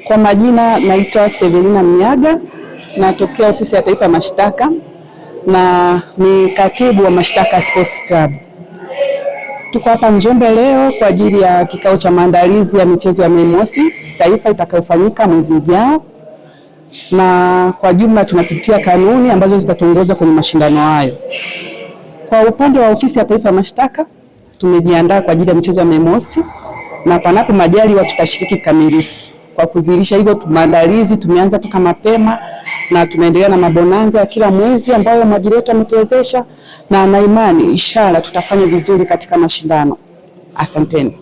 Kwa majina naitwa Severina Mnyaga, natokea Ofisi ya Taifa ya Mashtaka na ni katibu wa Mashtaka Sports Club. Tuko hapa Njombe leo kwa ajili ya kikao cha maandalizi ya michezo ya Mei Mosi Taifa itakayofanyika mwezi ujao, na kwa jumla tunapitia kanuni ambazo zitatuongoza kwenye mashindano hayo. Kwa upande wa Ofisi ya Taifa ya Mashtaka tumejiandaa kwa ajili ya michezo ya Mei Mosi na panapo majaliwa tutashiriki kamilifu. Kwa kuzilisha hivyo maandalizi tumeanza toka mapema na tunaendelea na mabonanza ya kila mwezi ambayo mwajiri wetu ametuwezesha, na imani inshallah tutafanya vizuri katika mashindano. Asanteni.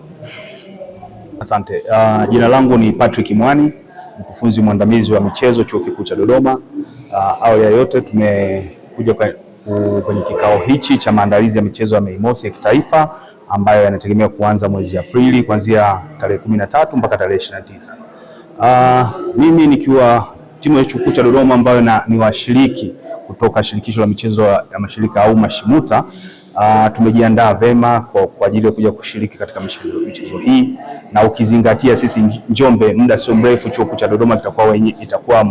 Asante. Jina langu ni Patrick Mwani, mkufunzi mwandamizi wa michezo Chuo Kikuu cha Dodoma. Awali ya yote tumekuja kwenye kikao hichi cha maandalizi ya michezo ya Mei Mosi ya kitaifa ambayo yanategemea kuanza mwezi Aprili kuanzia tarehe 13 mpaka tarehe 29. Mimi nikiwa timu ya Chuo Kikuu cha Dodoma ambayo ni washiriki kutoka shirikisho la michezo ya mashirika au MASHIMUTA, tumejiandaa vema kwa ajili ya kuja kushiriki katika michezo hii, na ukizingatia sisi Njombe muda sio mrefu Chuo Kikuu cha Dodoma itakuwa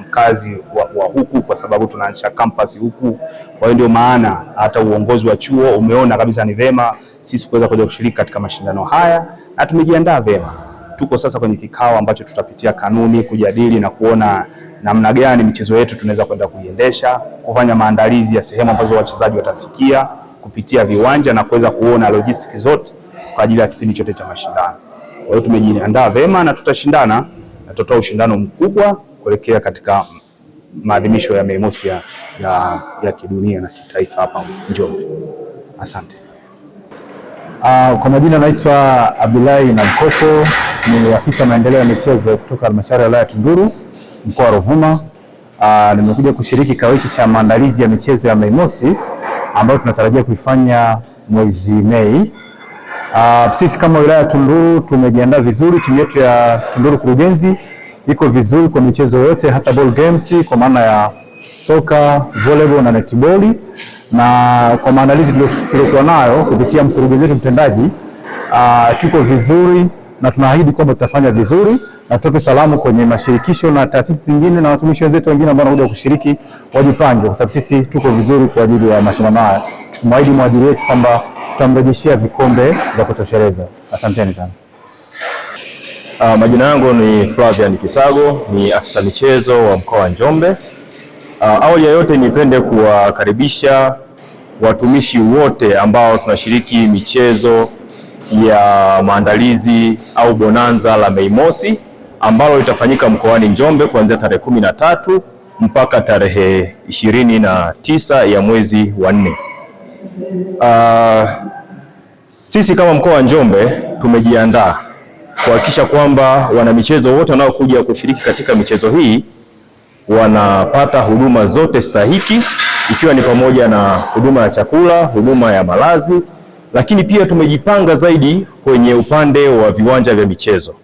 mkazi wa huku kwa sababu tunaanzisha campus huku. Kwa hiyo ndio maana hata uongozi wa chuo umeona kabisa ni vema sisi kuweza kuja kushiriki katika mashindano haya na tumejiandaa vema. Tuko sasa kwenye kikao ambacho tutapitia kanuni, kujadili na kuona namna gani michezo yetu tunaweza kwenda kuiendesha, kufanya maandalizi ya sehemu ambazo wachezaji watafikia, kupitia viwanja na kuweza kuona logistics zote kwa ajili ya kipindi chote cha mashindano. Kwa hiyo tumejiandaa vema na tutashindana na tutatoa ushindano mkubwa kuelekea katika maadhimisho ya Mei Mosi ya kidunia na kitaifa hapa Njombe. Asante. Kwa majina naitwa Abdullahi Namkoko, ni afisa maendeleo ya michezo kutoka Halmashauri ya Wilaya Tunduru, mkoa wa Ruvuma. Nimekuja kushiriki kikao hichi cha maandalizi ya michezo ya Mei Mosi ambayo tunatarajia kuifanya mwezi Mei. Sisi kama wilaya ya Tunduru tumejiandaa vizuri, timu yetu ya Tunduru Kurugenzi iko vizuri kwa michezo yote hasa ball games kwa maana ya soka, volleyball na netball. Na kwa maandalizi tuliokuwa nayo kupitia mkurugenzi wetu mtendaji, tuko vizuri na tunaahidi kwamba tutafanya vizuri na tutoke salamu kwenye mashirikisho na taasisi zingine na watumishi wenzetu wengine ambao wanakuja kushiriki wajipange, kwa sababu sisi tuko vizuri kwa ajili ya mashindano haya. Tumwahidi mwajiri wetu kwamba tutamrejeshia vikombe vya kutosheleza. Asanteni sana. Majina yangu ni Flavian Kitago, ni afisa michezo wa mkoa wa Njombe. Awali ya yote nipende kuwakaribisha watumishi wote ambao tunashiriki michezo ya maandalizi au bonanza la Mei Mosi ambalo litafanyika mkoani Njombe kuanzia tarehe 13 mpaka tarehe 29 ya mwezi wa 4. Sisi kama mkoa wa Njombe tumejiandaa kuhakikisha kwamba wanamichezo wote wanaokuja kushiriki katika michezo hii wanapata huduma zote stahiki, ikiwa ni pamoja na huduma ya chakula, huduma ya malazi, lakini pia tumejipanga zaidi kwenye upande wa viwanja vya michezo.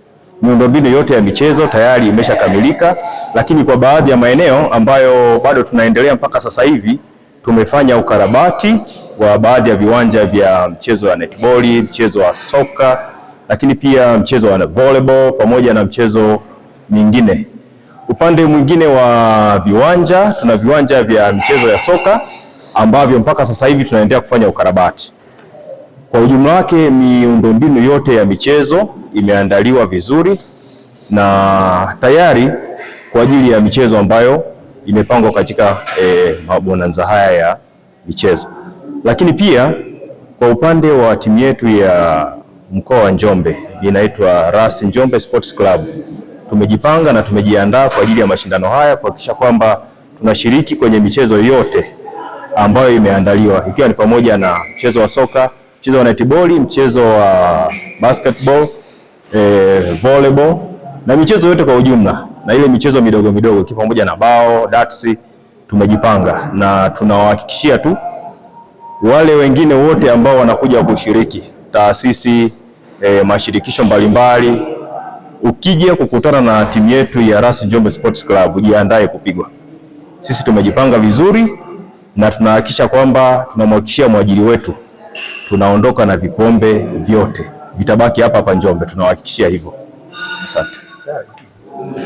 Miundombinu yote ya michezo tayari imeshakamilika, lakini kwa baadhi ya maeneo ambayo bado tunaendelea mpaka sasa hivi tumefanya ukarabati wa baadhi ya viwanja vya mchezo wa netball, mchezo wa soka, lakini pia mchezo wa volleyball pamoja na mchezo mingine. Upande mwingine wa viwanja, tuna viwanja vya michezo ya soka ambavyo mpaka sasa hivi tunaendelea kufanya ukarabati. Kwa ujumla wake miundombinu yote ya michezo imeandaliwa vizuri na tayari kwa ajili ya michezo ambayo imepangwa katika mabonanza haya ya michezo. Lakini pia kwa upande wa timu yetu ya mkoa wa Njombe inaitwa RAS Njombe Sports Club, tumejipanga na tumejiandaa kwa ajili ya mashindano haya kuhakikisha kwamba tunashiriki kwenye michezo yote ambayo imeandaliwa, ikiwa ni pamoja na mchezo wa soka, mchezo wa netball, mchezo wa basketball, volleyball na michezo yote kwa ujumla, na ile michezo midogo midogo ikiwa pamoja na bao, darts. Tumejipanga na tunawahakikishia tu wale wengine wote ambao wanakuja kushiriki, taasisi, mashirikisho mbalimbali, ukija kukutana na timu yetu ya RAS Njombe Sports Club ujiandae kupigwa. Sisi tumejipanga vizuri na tunahakikisha kwamba tunamhakikishia mwajiri wetu tunaondoka na vikombe vyote, vitabaki hapa hapa Njombe, tunawahakikishia hivyo. Asante.